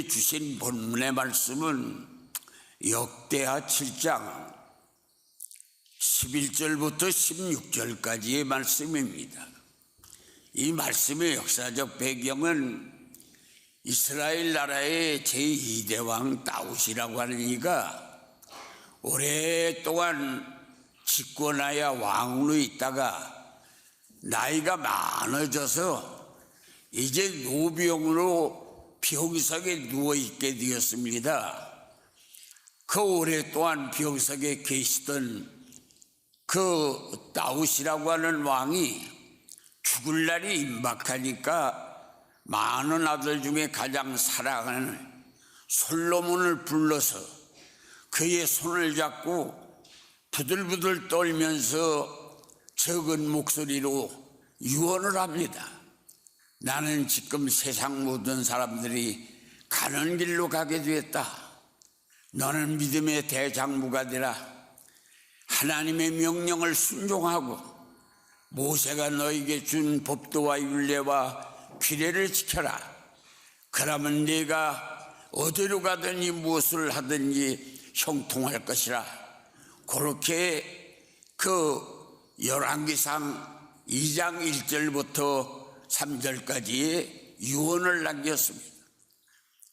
우리에게 주신 본문의 말씀은 역대하 7장 11절부터 16절까지의 말씀입니다. 이 말씀의 역사적 배경은 이스라엘 나라의 제2대 왕 다윗이라고 하는 이가 오랫동안 집권하여 왕으로 있다가 나이가 많아져서 이제 노병으로 병석에 누워있게 되었습니다. 그 오랫동안 병석에 계시던 그 다윗이라고 하는 왕이 죽을 날이 임박하니까 많은 아들 중에 가장 사랑하는 솔로몬을 불러서 그의 손을 잡고 부들부들 떨면서 적은 목소리로 유언을 합니다. 나는 지금 세상 모든 사람들이 가는 길로 가게 되었다. 너는 믿음의 대장부가 되라. 하나님의 명령을 순종하고 모세가 너에게 준 법도와 율례와 규례를 지켜라. 그러면 네가 어디로 가든지 무엇을 하든지 형통할 것이라. 그렇게 그 열왕기상 2장 1절부터 3절까지의 유언을 남겼습니다.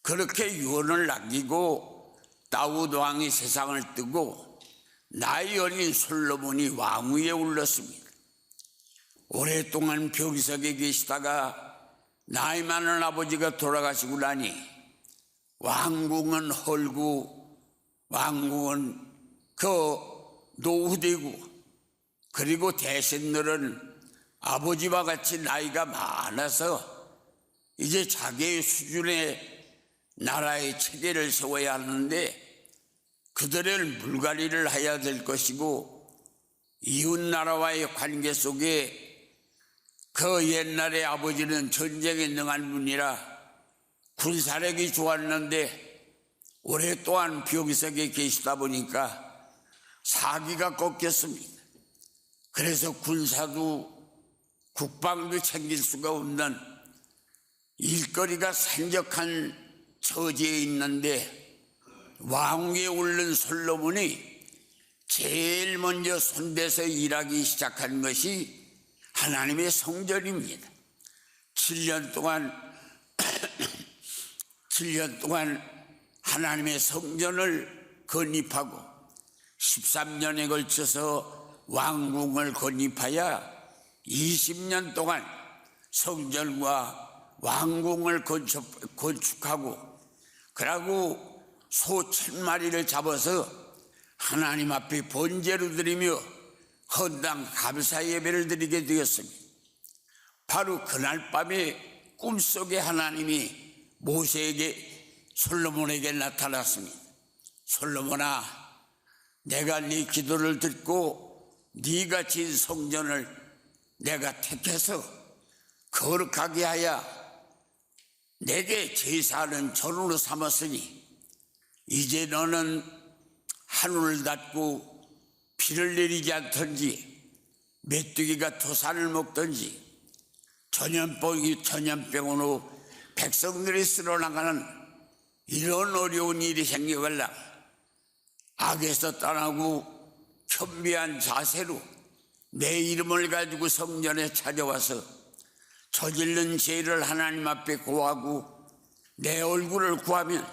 그렇게 유언을 남기고 다윗 왕이 세상을 뜨고 나이 어린 솔로몬이 왕위에 올랐습니다. 오랫동안 병석에 계시다가 나이 많은 아버지가 돌아가시고 나니 왕궁은 헐고 왕궁은 노후되고 그리고 대신들은 아버지와 같이 나이가 많아서 이제 자기의 수준의 나라의 체계를 세워야 하는데 그들을 물갈이를 해야 될 것이고 이웃나라와의 관계 속에 그 옛날에 아버지는 전쟁에 능한 분이라 군사력이 좋았는데 오랫동안 병석에 계시다 보니까 사기가 꺾였습니다. 그래서 군사도 국방도 챙길 수가 없는 일거리가 산적한 처지에 있는데 왕위에 오른 솔로몬이 제일 먼저 손대서 일하기 시작한 것이 하나님의 성전입니다. 7년 동안 하나님의 성전을 건립하고 13년에 걸쳐서 왕궁을 건립하여 20년 동안 성전과 왕궁을 건축하고 그러고 소 1000마리를 잡아서 하나님 앞에 번제로 드리며 헌당 감사 예배를 드리게 되었습니다. 바로 그날 밤에 꿈속에 하나님이 모세에게 솔로몬에게 나타났습니다. 솔로몬아, 내가 네 기도를 듣고 네가 진 성전을 내가 택해서 거룩하게 하여 내게 제사하는 전으로 삼았으니 이제 너는 하늘을 닫고 비를 내리지 않든지 메뚜기가 토산을 먹든지 전염병으로 백성들이 쓸어나가는 이런 어려운 일이 생겨갈라. 악에서 떠나고 겸비한 자세로 내 이름을 가지고 성전에 찾아와서 저지른 죄를 하나님 앞에 고하고 내 얼굴을 구하면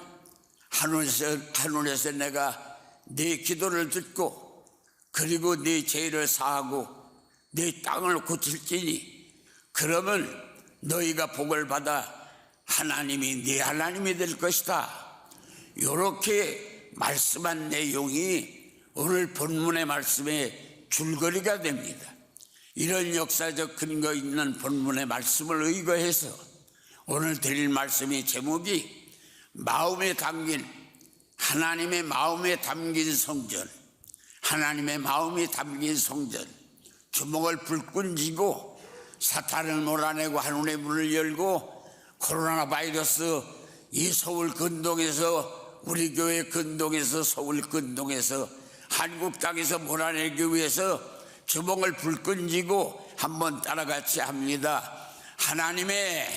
하늘에서 내가 네 기도를 듣고 그리고 네 죄를 사하고 네 땅을 고칠지니 그러면 너희가 복을 받아 하나님이 네 하나님이 될 것이다. 이렇게 말씀한 내용이 오늘 본문의 말씀의 줄거리가 됩니다. 이런 역사적 근거 있는 본문의 말씀을 의거해서 오늘 드릴 말씀의 제목이 마음에 담긴 하나님의 마음에 담긴 성전, 하나님의 마음이 담긴 성전. 주먹을 불끈 쥐고 사탄을 몰아내고 하늘의 문을 열고 코로나 바이러스 이 서울 근동에서 우리 교회 근동에서 서울 근동에서 한국 땅에서 몰아내기 위해서 주먹을 불끈 쥐고 한번 따라같이 합니다. 하나님의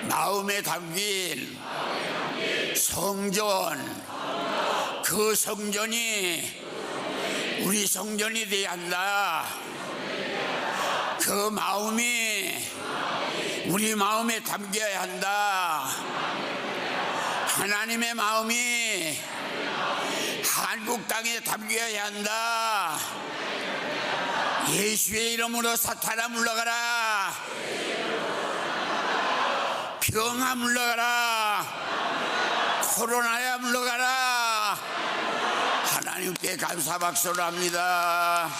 마음에 담긴 성전, 그 성전이 우리 성전이 되어야 한다. 그 마음이 우리 마음에 담겨야 한다. 하나님의 마음이 한국 땅에 담겨야 한다. 예수의 이름으로 사탄아 물러가라. 병아 물러가라. 코로나야 물러가라. 하나님께 감사 박수를 합니다.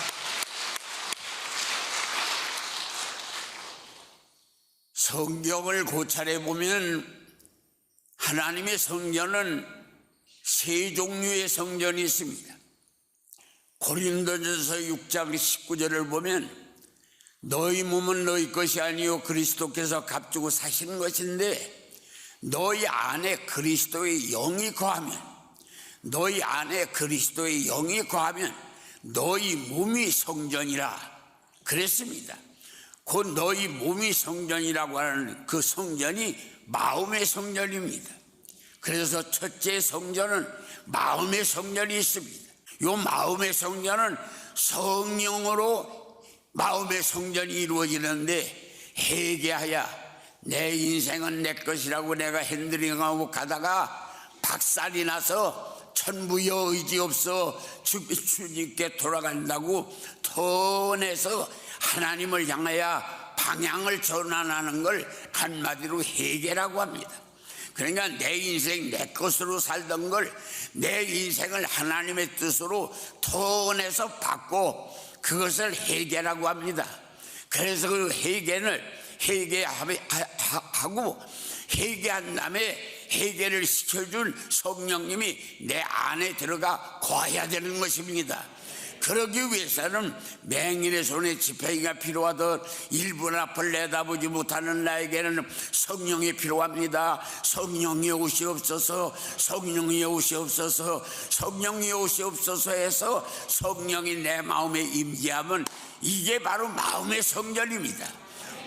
성경을 고찰해 보면 하나님의 성전은 세 종류의 성전이 있습니다. 고린도전서 6장 19절을 보면 너희 몸은 너희 것이 아니요 그리스도께서 값주고 사신 것인데 너희 안에 그리스도의 영이 거하면 너희 안에 그리스도의 영이 거하면 너희 몸이 성전이라 그랬습니다. 곧 너희 몸이 성전이라고 하는 그 성전이 마음의 성전입니다. 그래서 첫째 성전은 마음의 성전이 있습니다. 이 마음의 성전은 성령으로 마음의 성전이 이루어지는데 회개하여 내 인생은 내 것이라고 내가 핸들링하고 가다가 박살이 나서 천부여 의지 없어 주님께 돌아간다고 턴해서 하나님을 향하여 방향을 전환하는 걸 한마디로 회개라고 합니다. 그러니까 내 인생 내 것으로 살던 걸 내 인생을 하나님의 뜻으로 턴해서 바꿔 그것을 회개라고 합니다. 그래서 그 회개하고 회개한 다음에 회개를 시켜준 성령님이 내 안에 들어가 거해야 되는 것입니다. 그러기 위해서는 맹인의 손에 지팡이가 필요하듯 1분 앞을 내다보지 못하는 나에게는 성령이 필요합니다. 성령이 오시옵소서, 성령이 오시옵소서, 성령이 오시옵소서 해서 성령이 내 마음에 임재하면 이게 바로 마음의 성전입니다.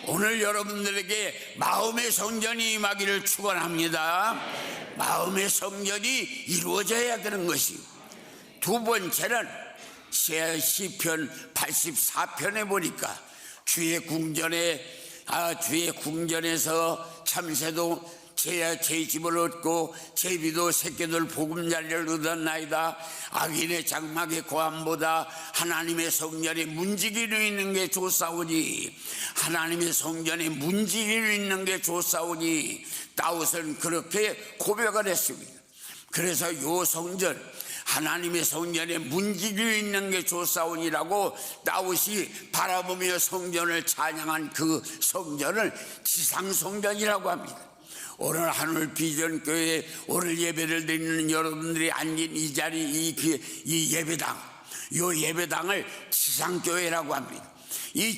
오늘 여러분들에게 마음의 성전이 임하기를 축원합니다. 마음의 성전이 이루어져야 되는 것이고, 두 번째는 시편 84편에 보니까 주의 궁전에서 참새도 제 집을 얻고 제비도 새끼들 보금자리를 얻었나이다. 악인의 장막의 고함보다 하나님의 성전에 문지기로 있는 게 좋사오니, 하나님의 성전에 문지기로 있는 게 좋사오니 다윗은 그렇게 고백을 했습니다. 그래서 요 성전, 하나님의 성전에 문지기로 있는 게 좋사오니라고 다윗이 바라보며 성전을 찬양한 그 성전을 지상성전이라고 합니다. 오늘 하늘 비전교회 오늘 예배를 드리는 여러분들이 앉은 이 자리, 이 예배당, 이 예배당을 지상교회라고 합니다. 이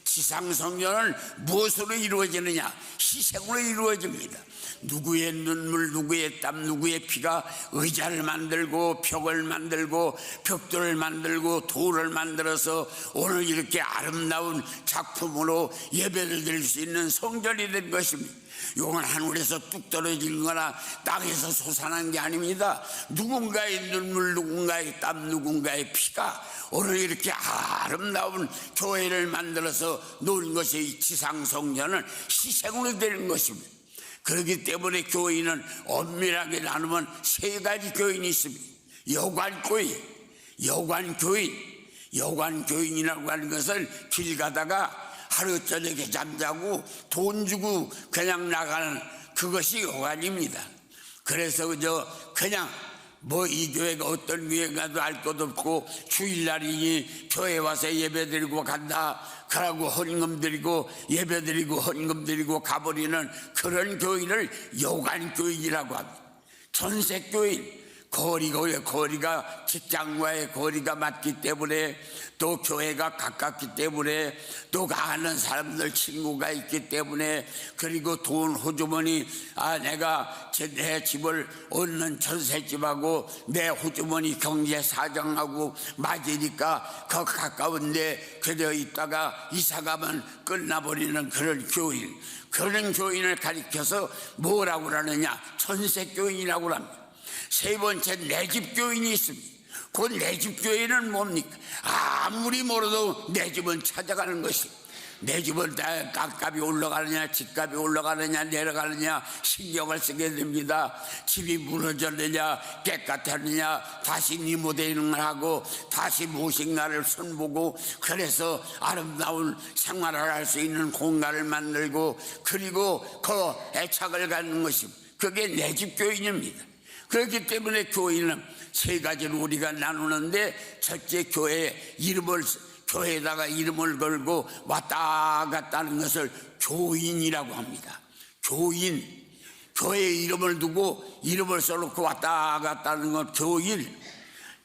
지상성전은 무엇으로 이루어지느냐? 희생으로 이루어집니다. 누구의 눈물, 누구의 땀, 누구의 피가 의자를 만들고 벽을 만들고 벽돌을 만들고 돌을 만들어서 오늘 이렇게 아름다운 작품으로 예배를 드릴 수 있는 성전이 된 것입니다. 이건 하늘에서 뚝 떨어진 거나 땅에서 솟아난 게 아닙니다. 누군가의 눈물, 누군가의 땀, 누군가의 피가 오늘 이렇게 아름다운 교회를 만들어서 놓은 것이 이 지상성전은 희생으로 되는 것입니다. 그렇기 때문에 교인은 엄밀하게 나누면 세 가지 교인이 있습니다. 여관교인이라고 하는 것은 길 가다가 하루 저녁에 잠자고 돈 주고 그냥 나가는 그것이 여관입니다. 그래서 그냥 이 교회가 어떤 교회가도 알 것 없고 주일날이니 교회 와서 예배 드리고 간다 그러고 헌금 드리고 예배 드리고 헌금 드리고 가버리는 그런 교인을 여관교인이라고 합니다. 전sek교인, 거리가 직장과의 거리가 맞기 때문에, 또 교회가 가깝기 때문에, 또 아는 사람들 친구가 있기 때문에, 그리고 돈 호주머니, 내가 내 집을 얻는 전셋집하고 내 호주머니 경제 사정하고 맞으니까 그 가까운데 그려 있다가 이사가면 끝나버리는 그런 교인, 그런 교인을 가리켜서 뭐라고 그러느냐, 전셋교인이라고 합니다. 세 번째, 내 집 교인이 있습니다. 그 내 집 교인은 뭡니까? 아무리 멀어도 내 집은 찾아가는 것이, 내 집은 땅값이 올라가느냐 집값이 올라가느냐 내려가느냐 신경을 쓰게 됩니다. 집이 무너졌느냐 깨끗하느냐 다시 리모델링을 하고 다시 무엇인가를 손보고, 그래서 아름다운 생활을 할 수 있는 공간을 만들고, 그리고 그 애착을 갖는 것이, 그게 내 집 교인입니다. 그렇기 때문에 교인은 세 가지로 우리가 나누는데, 첫째, 교회에다가 이름을 걸고 왔다 갔다 하는 것을 교인이라고 합니다. 교인, 교회에 이름을 두고 이름을 써놓고 왔다 갔다 하는 것, 교인.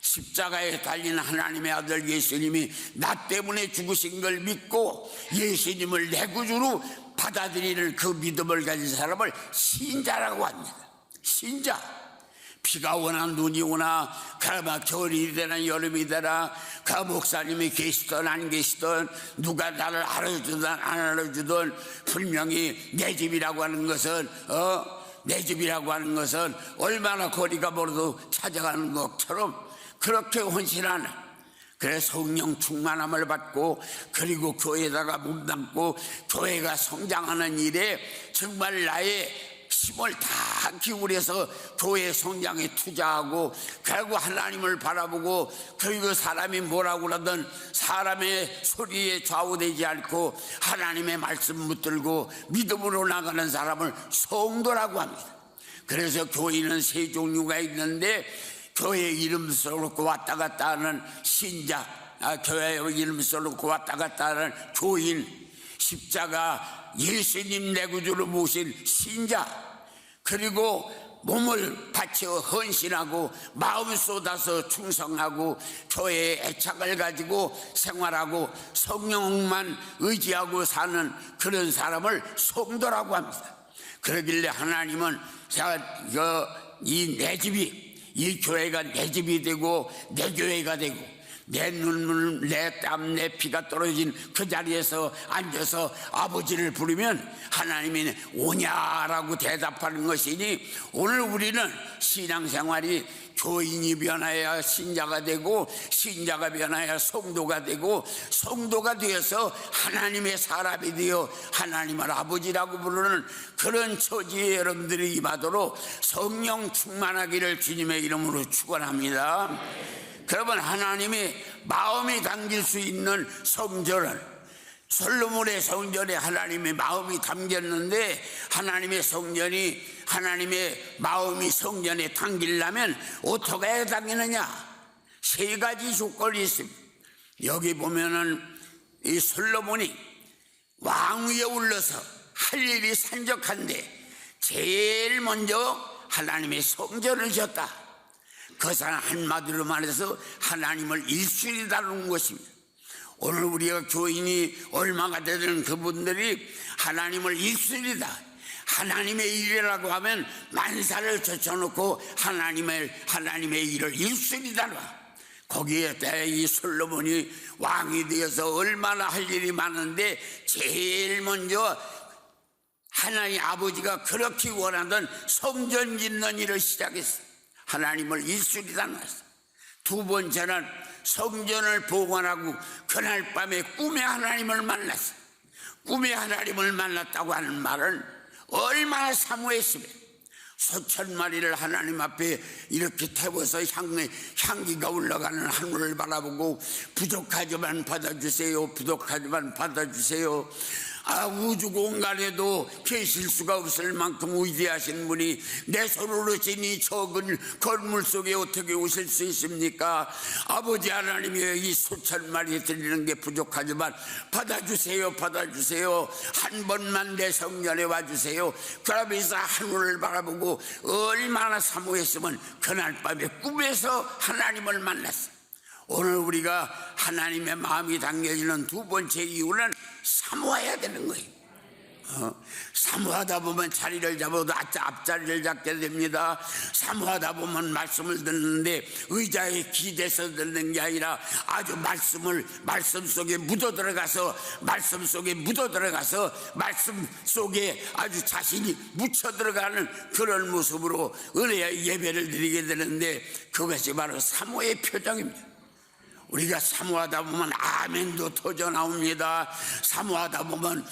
십자가에 달린 하나님의 아들 예수님이 나 때문에 죽으신 걸 믿고 예수님을 내 구주로 받아들이는 그 믿음을 가진 사람을 신자라고 합니다. 신자. 비가 오나 눈이 오나, 그나마 겨울이 되나 여름이 되나, 그 목사님이 계시든 안 계시든, 누가 나를 알아주든 안 알아주든, 분명히 내 집이라고 하는 것은 내 집이라고 하는 것은 얼마나 거리가 멀어도 찾아가는 것처럼 그렇게 헌신하는, 그래서 성령 충만함을 받고, 그리고 교회에다가 몸담고 교회가 성장하는 일에 정말 나의 힘을 다 기울여서 교회 성장에 투자하고, 결국 하나님을 바라보고, 그리고 사람이 뭐라고 하든 사람의 소리에 좌우되지 않고 하나님의 말씀 붙들고 믿음으로 나가는 사람을 성도라고 합니다. 그래서 교인은 세 종류가 있는데, 교회 이름 써놓고 왔다 갔다 하는 신자, 교회 이름 써놓고 왔다 갔다 하는 교인, 십자가 예수님 내 구주로 모신 신자, 그리고 몸을 바쳐 헌신하고 마음 쏟아서 충성하고 교회에 애착을 가지고 생활하고 성령만 의지하고 사는 그런 사람을 성도라고 합니다. 그러길래 하나님은 이 내 집이, 이 교회가 내 집이 되고 내 교회가 되고, 내 눈물, 내 땀, 내 피가 떨어진 그 자리에서 앉아서 아버지를 부르면 하나님이 오냐라고 대답하는 것이니, 오늘 우리는 신앙생활이 교인이 변해야 신자가 되고, 신자가 변해야 성도가 되고, 성도가 되어서 하나님의 사람이 되어 하나님을 아버지라고 부르는 그런 처지에 여러분들이 임하도록 성령 충만하기를 주님의 이름으로 축원합니다. 그러면 하나님이 마음이 담길 수 있는 성전을, 솔로몬의 성전에 하나님의 마음이 담겼는데, 하나님의 성전이, 하나님의 마음이 성전에 담기려면 어떻게 담기느냐? 세 가지 조건이 있습니다. 여기 보면은 이 솔로몬이 왕 위에 올라서 할 일이 산적한데 제일 먼저 하나님의 성전을 지었다. 그것은 한마디로 말해서 하나님을 일순위 다루는 것입니다. 오늘 우리가 교인이 얼마가 되는 그분들이 하나님을 일순위다, 하나님의 일이라고 하면 만사를 젖혀놓고 하나님의 일을 일순위 다뤄. 거기에 이 솔로몬이 왕이 되어서 얼마나 할 일이 많은데, 제일 먼저 하나님 아버지가 그렇게 원하던 성전 짓는 일을 시작했어요. 하나님을 일순위 다놨어요. 두 번째는 성전을 봉헌하고 그날 밤에 꿈에 하나님을 만났어요. 꿈에 하나님을 만났다고 하는 말은 얼마나 사모했으면, 수천 마리를 하나님 앞에 이렇게 태워서 향기가 올라가는 하늘을 바라보고 부족하지만 받아주세요, 부족하지만 받아주세요, 우주 공간에도 계실 수가 없을 만큼 위대하신 분이 내 손으로 지니 적은 건물 속에 어떻게 오실 수 있습니까? 아버지 하나님이여, 이 수천 마리 드리는 게 부족하지만 받아주세요, 받아주세요. 한 번만 내 성전에 와주세요. 그러면서 하늘을 바라보고 얼마나 사모했으면 그날 밤에 꿈에서 하나님을 만났어. 오늘 우리가 하나님의 마음이 당겨지는 두 번째 이유는 사모해야 되는 거예요. 사모하다 보면 자리를 잡아도 앞자리를 잡게 됩니다. 사모하다 보면 말씀을 듣는데 의자에 기대서 듣는 게 아니라 아주 말씀 속에 묻어 들어가서 말씀 속에 아주 자신이 묻혀 들어가는 그런 모습으로 은혜의 예배를 드리게 되는데, 그것이 바로 사모의 표정입니다. 우리가 사모하다 보면 아멘도 터져 나옵니다. 사모하다 보면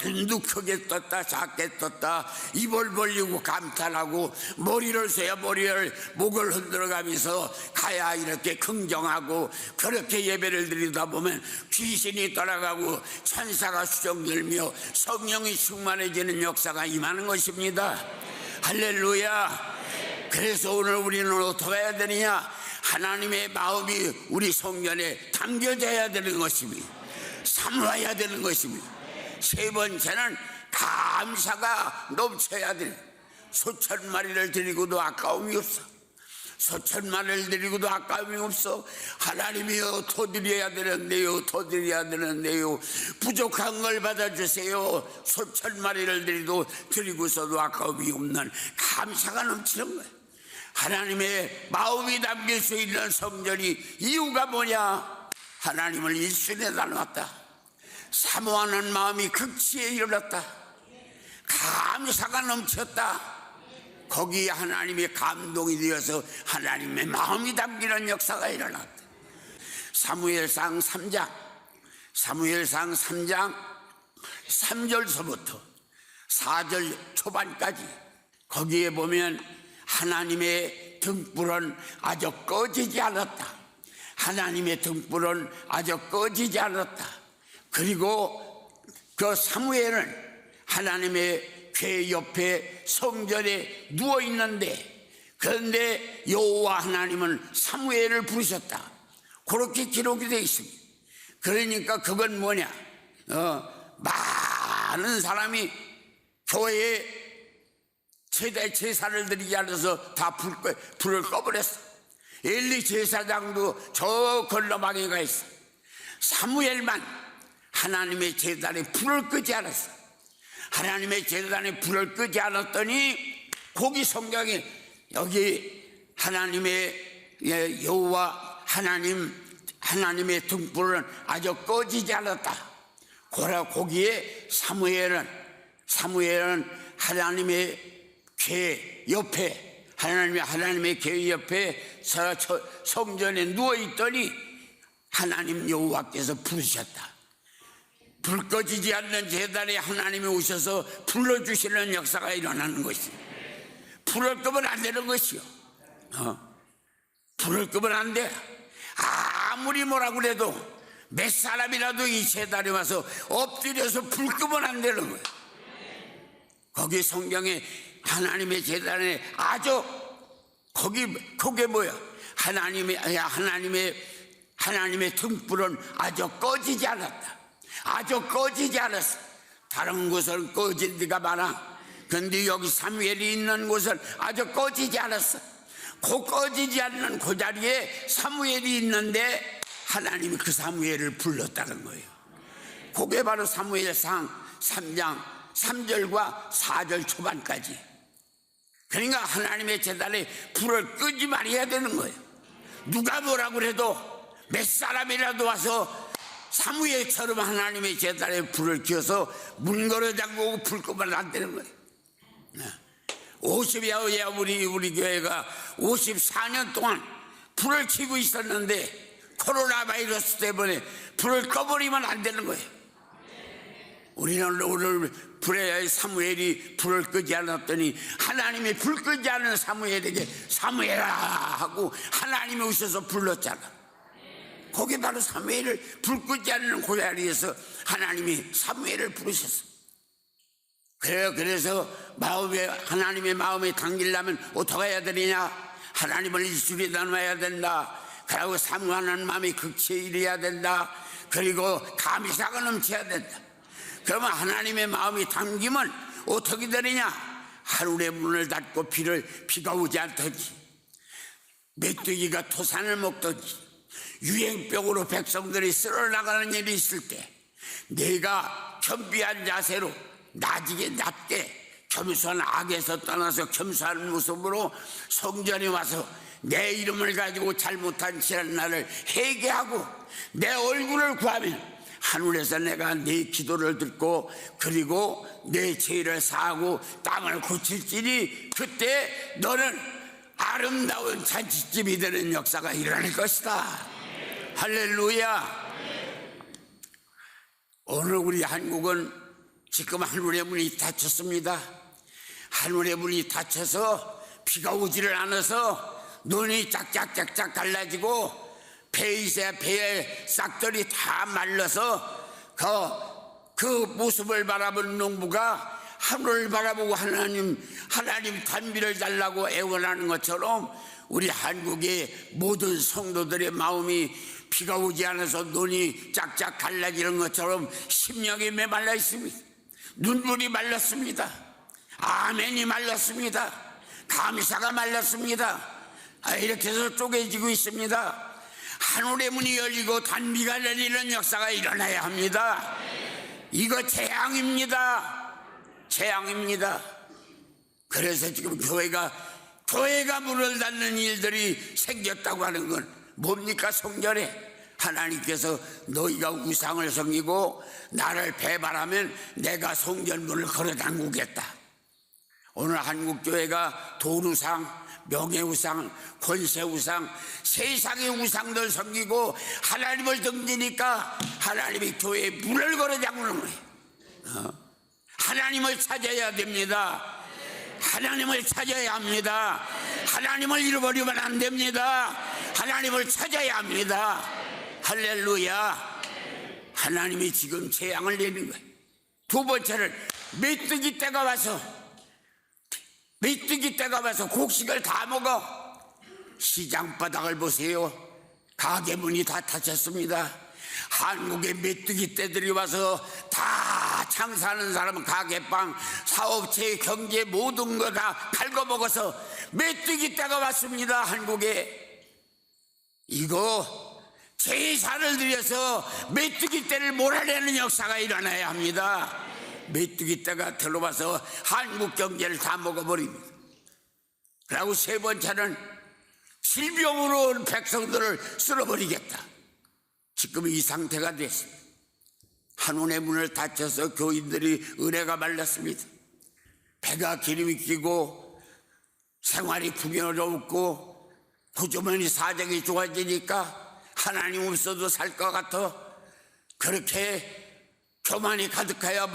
눈도 크게 떴다 작게 떴다, 입을 벌리고 감탄하고 머리를 써야 목을 흔들어가면서 가야 이렇게 긍정하고, 그렇게 예배를 드리다 보면 귀신이 떠나가고 천사가 수정들며 성령이 충만해지는 역사가 임하는 것입니다. 할렐루야. 그래서 오늘 우리는 어떻게 해야 되느냐? 하나님의 마음이 우리 성전에 담겨져야 되는 것입니다. 사모해야 되는 것입니다. 세 번째는 감사가 넘쳐야 돼요. 수천 마리를 드리고도 아까움이 없어. 수천 마리를 드리고도 아까움이 없어. 하나님이여, 더 드려야 되는데요, 더 드려야 되는데요, 부족한 걸 받아주세요. 수천 마리를 드리고서도 아까움이 없는 감사가 넘치는 거예요. 하나님의 마음이 담길 수 있는 성전이 이유가 뭐냐? 하나님을 일순에 닮았다. 사모하는 마음이 극치에 이르렀다. 감사가 넘쳤다. 거기에 하나님의 감동이 되어서 하나님의 마음이 담기는 역사가 일어났다. 사무엘상 3장 3절서부터 4절 초반까지 거기에 보면 하나님의 등불은 아주 꺼지지 않았다. 하나님의 등불은 아주 꺼지지 않았다. 그리고 그 사무엘은 하나님의 궤 옆에 성전에 누워 있는데, 그런데 여호와 하나님은 사무엘을 부르셨다. 그렇게 기록이 되어 있습니다. 그러니까 그건 뭐냐? 많은 사람이 교회에 제사를 드리지 않아서 다 불을 꺼버렸어. 엘리 제사장도 저 건너방에 가 있어. 사무엘만 하나님의 제단에 불을 끄지 않았어. 하나님의 제단에 불을 끄지 않았더니 거기 성경에 여기 하나님의 여호와 하나님의 등불은 아주 꺼지지 않았다. 거기에 사무엘은 하나님의 궤 옆에, 하나님의 궤 옆에 성전에 누워있더니 하나님 여호와께서 부르셨다. 불 꺼지지 않는 제단에 하나님이 오셔서 불러주시는 역사가 일어나는 것이요. 불을 끄면 안 되는 것이요. 불을 끄면 안 돼. 아무리 뭐라고 그래도 몇 사람이라도 이 제단에 와서 엎드려서 불 끄면 안 되는 거예요. 거기 성경에 하나님의 제단에 아주 그게 뭐야? 하나님의 등불은 아주 꺼지지 않았다. 아주 꺼지지 않았어. 다른 곳은 꺼진 데가 많아. 그런데 여기 사무엘이 있는 곳은 아주 꺼지지 않았어. 그 꺼지지 않는 그 자리에 사무엘이 있는데 하나님이 그 사무엘을 불렀다는 거예요. 그게 바로 사무엘상 3장 3절과 4절 초반까지. 그러니까 하나님의 제단에 불을 끄지 말아야 되는 거예요. 누가 뭐라고 해도 몇 사람이라도 와서 사무엘처럼 하나님의 제단에 불을 켜서 문 걸어 잠그고 불 끄면 안 되는 거예요. 50여야 우리 교회가 54년 동안 불을 켜고 있었는데 코로나 바이러스 때문에 불을 꺼버리면 안 되는 거예요. 우리는 오늘 사무엘이 불을 끄지 않았더니 하나님이 불 끄지 않은 사무엘에게 사무엘아 하고 하나님이 오셔서 불렀잖아. 거기 바로 사무엘을 불 끄지 않는 그 자리에서 하나님이 사무엘을 부르셨어. 그래서 하나님의 마음에 당기려면 어떻게 해야 되느냐? 하나님을 일술에다 놔야 된다. 그리고 사모하는 마음이 극치에 이래야 된다. 그리고 감사가 넘쳐야 된다. 그러면 하나님의 마음이 담기면 어떻게 되느냐? 하늘의 문을 닫고 비가 오지 않든지, 메뚜기가 토산을 먹든지, 유행병으로 백성들이 쓸어나가는 일이 있을 때 내가 겸비한 자세로 낮게 겸손한 악에서 떠나서 겸손한 모습으로 성전에 와서 내 이름을 가지고 잘못한 지난 날을 회개하고 내 얼굴을 구하면 하늘에서 내가 네 기도를 듣고 그리고 내 죄를 사하고 땅을 고칠지니 그때 너는 아름다운 잔치집이 되는 역사가 일어날 것이다. 할렐루야. 오늘 우리 한국은 지금 하늘의 문이 닫혔습니다. 하늘의 문이 닫혀서 비가 오지를 않아서 눈이 짝짝짝짝 갈라지고 배의 싹들이 다 말라서 그 모습을 바라보는 농부가 하늘을 바라보고 하나님 단비를 달라고 애원하는 것처럼 우리 한국의 모든 성도들의 마음이 비가 오지 않아서 눈이 짝짝 갈라지는 것처럼 심령이 메말라 있습니다. 눈물이 말랐습니다. 아멘이 말랐습니다. 감사가 말랐습니다. 이렇게 해서 쪼개지고 있습니다. 하늘의 문이 열리고 단비가 내리는 역사가 일어나야 합니다. 이거 재앙입니다. 재앙입니다. 그래서 지금 교회가 문을 닫는 일들이 생겼다고 하는 건 뭡니까? 성전에 하나님께서 너희가 우상을 섬기고 나를 배반하면 내가 성전 문을 걸어 잠그겠다. 오늘 한국교회가 도루상, 명예우상, 권세우상, 세상의 우상들 섬기고 하나님을 등지니까 하나님이 교회에 문을 걸어 잠그는 거예요. 하나님을 찾아야 됩니다. 하나님을 찾아야 합니다. 하나님을 잃어버리면 안 됩니다. 하나님을 찾아야 합니다. 할렐루야. 하나님이 지금 재앙을 내는 거예요. 두 번째는 메뚜기 떼가 와서 곡식을 다 먹어. 시장 바닥을 보세요. 가게 문이 다 닫혔습니다. 한국의 메뚜기 떼들이 와서 다 장사하는 사람은 가게빵, 사업체, 경제 모든 거 다 갉아먹어서 메뚜기 떼가 왔습니다. 한국에. 이거 제사를 드려서 메뚜기 떼를 몰아내는 역사가 일어나야 합니다. 메뚜기 떼가 들어와서 한국 경제를 다 먹어버립니다. 그리고 세 번째는 질병으로 백성들을 쓸어버리겠다. 지금 이 상태가 됐습니다. 하늘의 문을 닫혀서 교인들이 은혜가 말랐습니다. 배가 기름이 끼고 생활이 풍요롭고 구조면이 사정이 좋아지니까 하나님 없어도 살 것 같아. 그렇게 교만이 가득하여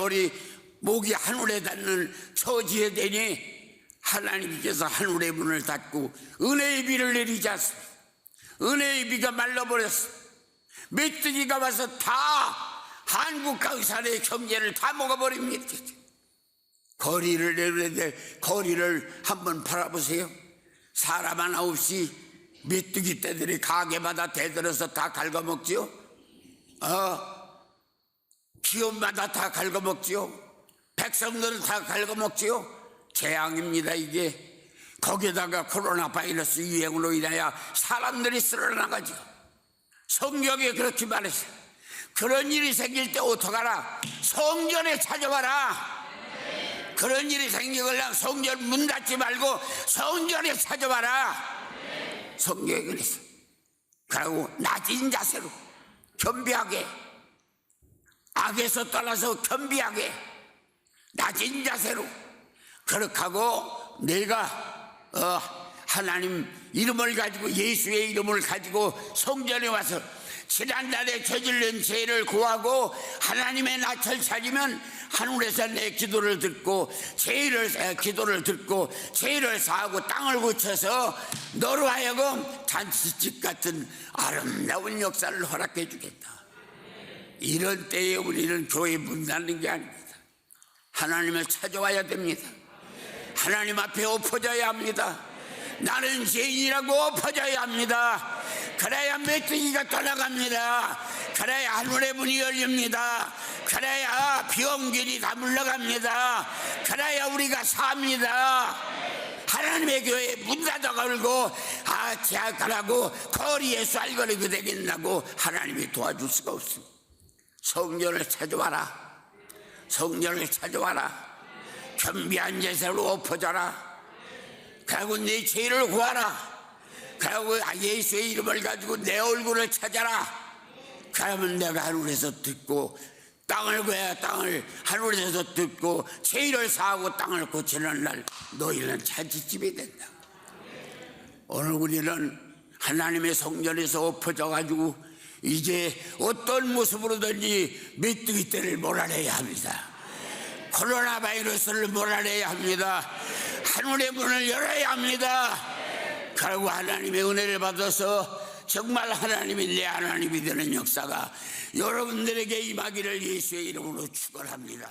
목이 하늘에 닿는 처지에 되니 하나님께서 하늘의 문을 닫고 은혜의 비를 내리지 않습니다. 은혜의 비가 말라버렸습니다. 메뚜기가 와서 다 한국 강산의 경제를 다 먹어버립니다. 거리를 내는데 거리를 한번 바라보세요. 사람 하나 없이 메뚜기 떼들이 가게마다 대들어서 다 갉아먹지요. 기업마다 다 갉아먹지요. 백성들은 다 갉아먹지요. 재앙입니다. 이게 거기다가 코로나 바이러스 유행으로 인하여 사람들이 쓸어나가죠. 성경에 그렇게 말했어요. 그런 일이 생길 때 어떡하라? 성전에 찾아와라. 그런 일이 생기려면 성전 문 닫지 말고 성전에 찾아와라. 성경에 그랬어요. 그리고 낮은 자세로 겸비하게, 악에서 떠나서 겸비하게 낮은 자세로 그렇게 하고 내가 하나님 이름을 가지고, 예수의 이름을 가지고 성전에 와서 지난날에 저지른 죄를 구하고 하나님의 낯을 찾으면 하늘에서 내 기도를 듣고 기도를 듣고 죄를 사하고 땅을 고쳐서 너로 하여금 잔치집 같은 아름다운 역사를 허락해 주겠다. 이런 때에 우리는 교회 문 닫는 게 아닙니다. 하나님을 찾아와야 됩니다. 하나님 앞에 엎어져야 합니다. 나는 죄인이라고 엎어져야 합니다. 그래야 메뚜기가 떠나갑니다. 그래야 하늘의 문이 열립니다. 그래야 비온길이 다 물러갑니다. 그래야 우리가 삽니다. 하나님의 교회에 문 닫아 걸고 제약하라고 거리에 쌀거리게 되겠다고 하나님이 도와줄 수가 없습니다. 성전을 찾아와라. 성전을 찾아와라. 겸비한 제사로 엎어져라. 그리고 네 죄를 구하라. 그리고 예수의 이름을 가지고 내 얼굴을 찾아라. 그러면 내가 하늘에서 듣고 땅을 구해야 땅을 하늘에서 듣고 죄를 사하고 땅을 고치는 날 너희는 잔치집이 된다. 오늘 우리는 하나님의 성전에서 엎어져 가지고 이제 어떤 모습으로든지 메뚜기 떼를 몰아내야 합니다. 코로나 바이러스를 몰아내야 합니다. 하늘의 문을 열어야 합니다. 그리고 하나님의 은혜를 받아서 정말 하나님이 내 하나님이 되는 역사가 여러분들에게 임하기를 예수의 이름으로 축원합니다.